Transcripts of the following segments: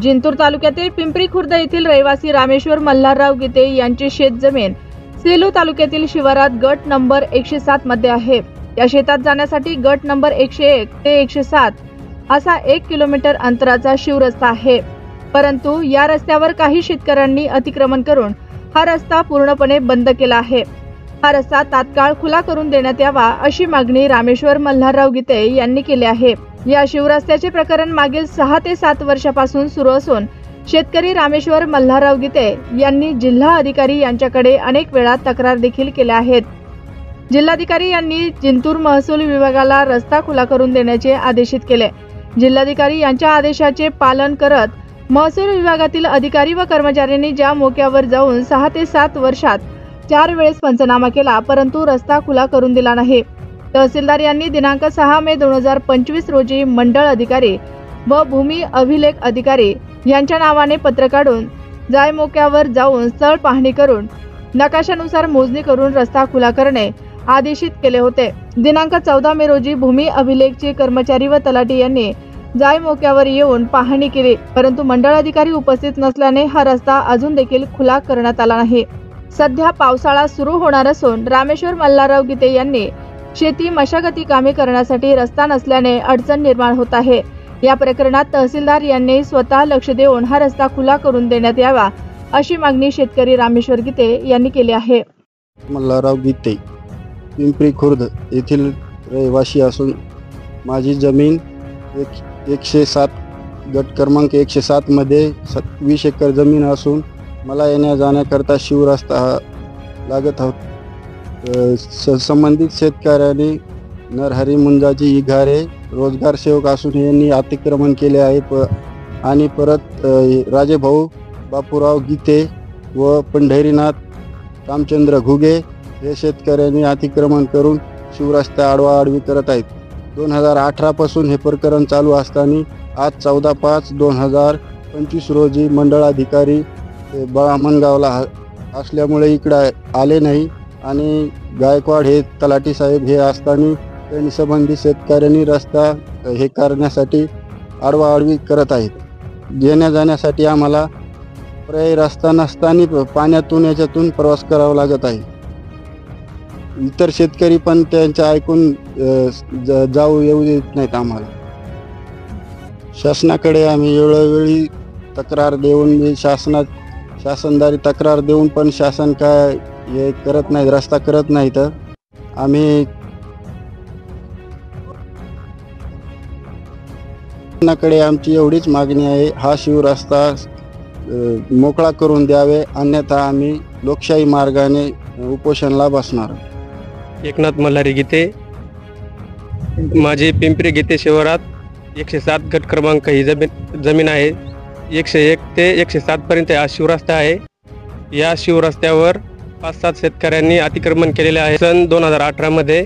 जिंतूर तालुक्यातील पिंपरी खुर्द येथील रहिवासी रामेश्वर मल्हारराव गीते यांची शेतजमीन सेलू तालुक्यातील शिवारात गट नंबर 107 मध्ये आहे। या शेतात जाण्यासाठी गट नंबर 101 ते 107 असा 1 किलोमीटर अंतराचा शिवरस्ता आहे, परंतु या रस्त्यावर काही शेतकऱ्यांनी अतिक्रमण करून हा रस्ता पूर्णपणे बंद केला आहे। हा रस्ता तात्काळ खुला करून देण्यात यावा अशी मागणी रामेश्वर मल्हारराव गीते यांनी केली आहे। या शिवरस्त्याचे प्रकरण मागील 6 ते 7 वर्षापासून सुरू असून शेतकरी रामेश्वर मल्हारराव गीते यांनी जिल्हा अधिकारी यांच्याकडे अनेक वेळा तक्रार देखील केल्या आहेत। जिल्हाधिकारी यांनी जिंतूर महसूल विभागाला रस्ता खुला करून देण्याचे आदेशित केले। जिल्हाधिकारी यांच्या आदेशाचे पालन करत महसूल विभागातील अधिकारी व कर्मचाऱ्यांनी ज्या मोक्यावर जाऊन 6 ते 7 वर्षात 4 वेळेस पंचनामा केला, परंतु रस्ता खुला करून दिला नाही। तहसीलदार यांनी दिनांक 6 मे 2025 रोजी मंडळ अधिकारी व भूमी अभिलेख अधिकारी यांच्या नावाने पत्र काढून जाय मोक्यावर जाऊन स्थळ पाहणी करून नकाशानुसार मोजणी करून रस्ता खुला करणे आदेशित केले होते। दिनांक 14 मे रोजी भूमी अभिलेखचे कर्मचारी व तलाठी यांनी जाय मोक्यावर येऊन पाहणी केली, परंतु मंडळ अधिकारी उपस्थित नसल्याने हा रस्ता अजून देखील खुला करण्यात आला नाही। सध्या पावसाळा सुरू होणार असून रामेश्वर मल्हारराव गीते यांनी शेती मशागती कामे करण्यासाठी रस्ता नसल्याने अडचण निर्माण होत आहे। या प्रकरणात तहसीलदार यांनी स्वतः लक्ष देऊन हा रस्ता खुला करून देण्यात यावा अशी मागणी शेतकरी रामेश्वर गीते यांनी केली आहे। मल्हारराव गीते पिंपरी खुर्द येथील रहिवासी असून माझी जमीन 107 गट क्रमांक 107 मध्ये 20 एकर जमीन असून मला येण्या जाण्याकरता शिवरस्ता लागत होता। संबंधित शेतकऱ्यांनी नरहरी मुंजाजी इघारे रोजगार सेवक असून यांनी अतिक्रमण केले आहे आणि परत राजेभाऊ बापूराव गीते व पंढरीनाथ रामचंद्र घुगे हे शेतकऱ्यांनी अतिक्रमण करून शिवरस्ता आडवाआडवी करत आहेत। 2018 पासून हे प्रकरण चालू असताना आज 14/5/2025 रोजी मंडळ अधिकारी बाळामणगावला असल्यामुळे इकडे आले नाही आणि गायकवाड हे तलाठी साहेब हे असताना त्यांनी संबंधित शेतकऱ्यांनी रस्ता हे करण्यासाठी आडवाआडवी करत आहेत। येण्या जाण्यासाठी आम्हाला पर्यायी रस्ता नसताना पाण्यातून याच्यातून प्रवास करावा लागत आहे। इतर शेतकरी पण त्यांचं ऐकून जाऊ येऊ देत नाहीत आम्हाला। शासनाकडे आम्ही वेळोवेळी तक्रार देऊन शासनदारी तक्रार देऊन पण शासन काय हे करत नाहीत, रस्ता करत नाहीत। आम्ही शासनाकडे आमची एवढीच मागणी आहे, हा शिवरस्ता मोकळा करून द्यावे, अन्यथा आम्ही लोकशाही मार्गाने उपोषणाला बसणार। एकनाथ मल्हारी गीते, माझी पिंपरी गीते शिवारात 107 गट क्रमांक ही जमीन आहे। 101 ते 107 पर्यंत हा शिवरस्ता आहे। या शिवरस्त्यावर 5-7 शेतकऱ्यांनी अतिक्रमण केलेले आहे। सन 2018 मध्ये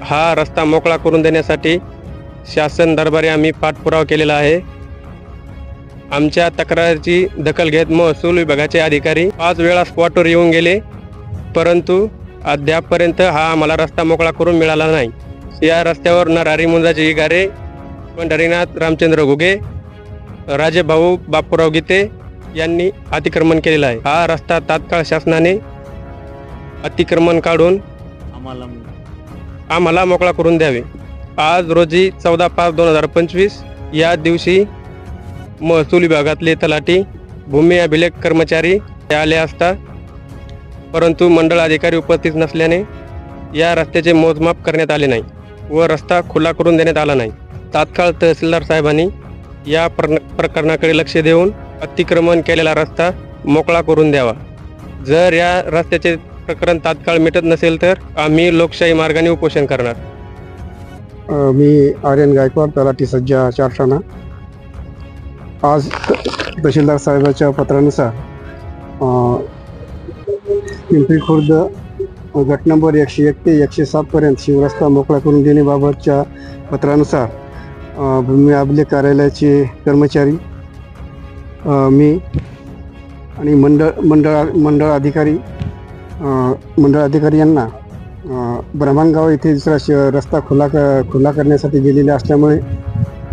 हा रस्ता मोकळा करून देण्यासाठी शासन दरबारी आम्ही पाठपुरावा केलेला आहे। आमच्या तक्रारीची दखल घेत महसूल विभागाचे अधिकारी 5 वेळा स्पॉटवर येऊन गेले, परंतु अद्यापपर्यंत हा आम्हाला रस्ता मोकळा करून मिळाला नाही। या रस्त्यावर नरहरी मुंजाजी इघारे, पंढरीनाथ रामचंद्र घुगे, राजेभाऊ बापूराव गीते यांनी अतिक्रमण केलेला आहे। हा रस्ता तात्काळ शासनाने अतिक्रमण काढून आम्हाला मोकळा करून द्यावे। आज रोजी 14/5/2025 या दिवशी महसूल विभागातले तलाठी भूमी अभिलेख कर्मचारी आले असता, परंतु मंडळ अधिकारी उपस्थित नसल्याने या रस्त्याचे मोजमाप करण्यात आले नाही व रस्ता खुला करून देण्यात आला नाही। तात्काळ तहसीलदार साहेबांनी या प्रकरणाकडे लक्ष देऊन अतिक्रमण केलेला रस्ता मोकळा करून द्यावा। जर या रस्त्याचे प्रकरण तात्काळ मिटत नसेल तर आम्ही लोकशाही मार्गाने उपोषण करणार। मी आर्यन गायकवाड, तलाठी सज्जा चारठाणा। आज तहसीलदार साहेबांच्या पत्रानुसार पिंपरी खुर्द गट नंबर 101 ते 107 पर्यंत शिवरस्ता मोकळा करून देण्याबाबतच्या पत्रानुसार भूमी अभिलेख कार्यालयाचे कर्मचारी, मी आणि मंडळ अधिकारी यांना ब्रह्मणगाव येथे दुसरा रस्ता खुला करण्यासाठी गेलेले असल्यामुळे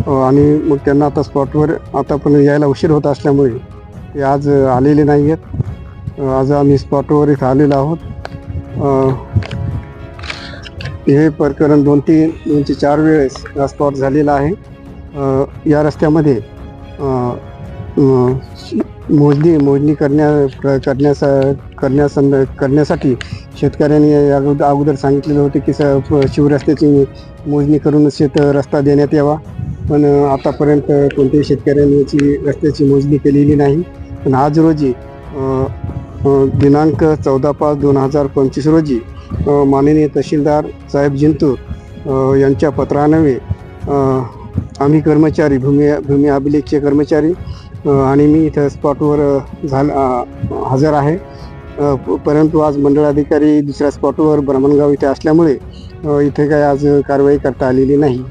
आणि मग त्यांना आता स्पॉटवर आता पण यायला उशीर होत असल्यामुळे ते आज आलेले नाही आहेत. आज आम्ही स्पॉटवर इथं आलेलो आहोत. हे प्रकरण 2 ते 4 वेळेस स्पॉट झालेला आहे. या रस्त्यामध्ये मोजणी करण्यासाठी शेतकऱ्यांनी अगोदर सांगितलेलं होते की शिवरस्त्याची मोजणी करून रस्ता देण्यात यावा, पण आतापर्यंत कोणत्याही शेतकऱ्यांनी रस्त्याची मोजणी केलेली नाही. पण आज रोजी दिनांक 14/5/2025 रोजी माननीय तहसीलदार साहेब जिंतूर यांच्या पत्रान्वये आम्ही कर्मचारी भूमी अभिलेखचे कर्मचारी आणि मी इथं स्पॉटवर हजर आहे. परंतु आज मंडळाधिकारी दुसऱ्या स्पॉटवर ब्राह्मणगाव इथे असल्यामुळे इथे काय आज कारवाई करता आलेली नाही.